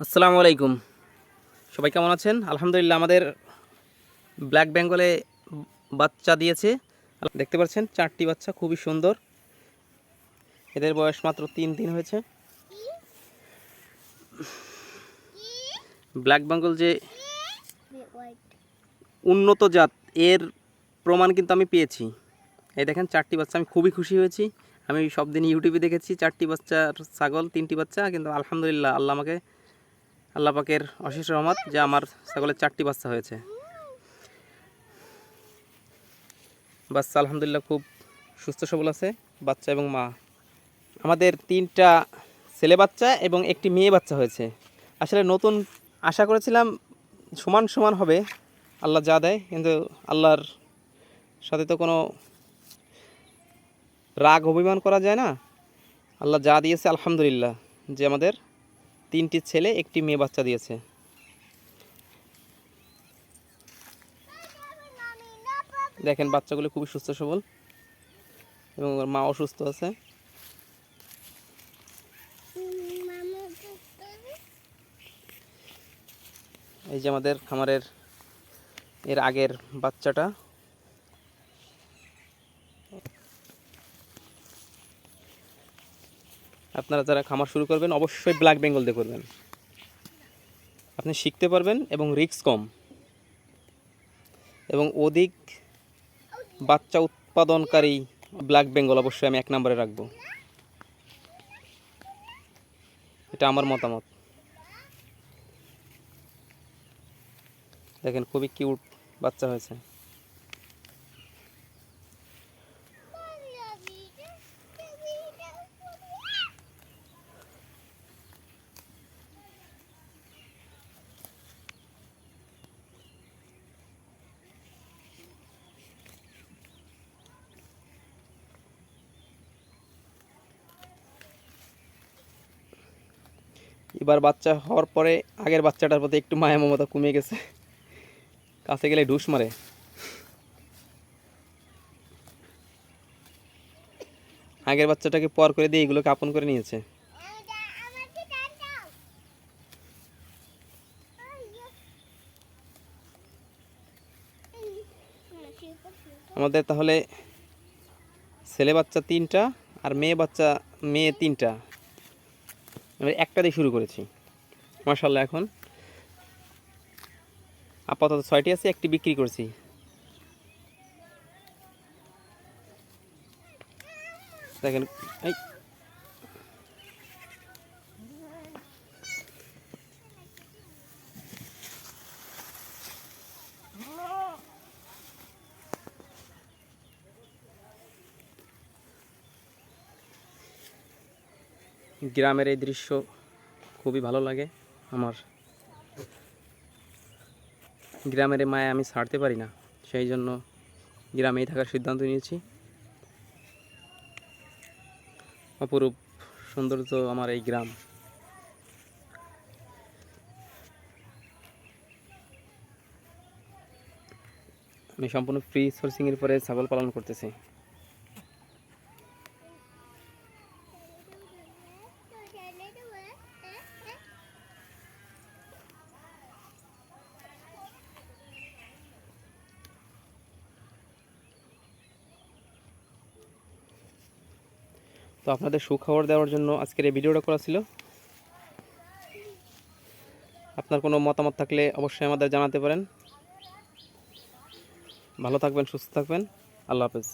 আসসালামু আলাইকুম। সবাই কেমন আছেন? আলহামদুলিল্লাহ আমাদের ব্ল্যাক বেঙ্গলে বাচ্চা দিয়েছে। দেখতে পাচ্ছেন 4টি বাচ্চা খুবই সুন্দর। এদের বয়স মাত্র 3 দিন হয়েছে। ব্ল্যাক বেঙ্গল যে উন্নত জাত এর প্রমাণ কিন্তু আমি পেয়েছি। এই দেখেন 4টি বাচ্চা, আমি খুবই খুশি হয়েছি। আমি সব দিন ইউটিউবে দেখেছি 4টি বাচ্চার ছাগল, 3টি বাচ্চা, কিন্তু আলহামদুলিল্লাহ আল্লাহ পাকের অশেষ রহমত যে আমার ছাগলের 4টি বাচ্চা হয়েছে। বাচ্চা আলহামদুলিল্লাহ খুব সুস্থ সবল আছে, বাচ্চা এবং মা। আমাদের 3টা ছেলে বাচ্চা এবং একটি মেয়ে বাচ্চা হয়েছে। আসলে নতুন আশা করেছিলাম সমান সমান হবে, আল্লাহ যা দেয়, কিন্তু আল্লাহর সাথে তো কোনো রাগ অভিমান করা যায় না। আল্লাহ যা দিয়েছে আলহামদুলিল্লাহ, যে আমাদের 3টি ছেলে একটি মেয়ে বাচ্চা দিয়েছে। দেখেন বাচ্চাগুলো খুবই সুস্থ সবল এবং ওর মা অসুস্থ আছে। এই যে আমাদের খামারের এর আগের বাচ্চাটা। আপনারা যারা খামার শুরু করবেন অবশ্যই ব্ল্যাক বেঙ্গল দিয়ে করবেন, আপনি শিখতে পারবেন এবং রিস্ক কম এবং অধিক বাচ্চা উৎপাদনকারী ব্ল্যাক বেঙ্গল অবশ্যই আমি 1 নম্বরে রাখবো। এটা আমার মতামত। দেখেন খুবই কিউট বাচ্চা হয়েছে। এবার বাচ্চা হওয়ার পরে আগের বাচ্চাটার প্রতি একটু মায়া মমতা কমে গেছে, কাছে গেলে ঢুস মারে। আগের বাচ্চাটাকে পর করে দিয়ে এগুলোকে আপন করে নিয়েছে। আমাদের তাহলে ছেলে বাচ্চা 3টা আর মেয়ে 3টা, আমি একটা দিয়ে শুরু করেছি। মাশাআল্লাহ এখন আপাতত 6টি আছে, একটি বিক্রি করছি। দেখেন এই গ্রামের এই দৃশ্য খুবই ভালো লাগে আমার। গ্রামের মায়া আমি ছাড়তে পারি না, সেই জন্য গ্রামেই থাকার সিদ্ধান্ত নিয়েছি। অপরূপ সৌন্দর্য আমার এই গ্রাম। আমি সম্পূর্ণ ফ্রি সোর্সিংয়ের পরে ছাগল পালন করতেছি। তো আপনাদের সুখবর দেওয়ার জন্য আজকের এই ভিডিওটা করা ছিল। আপনার কোনো মতামত থাকলে অবশ্যই আমাদের জানাতে পারেন। ভালো থাকবেন, সুস্থ থাকবেন। আল্লাহ হাফেজ।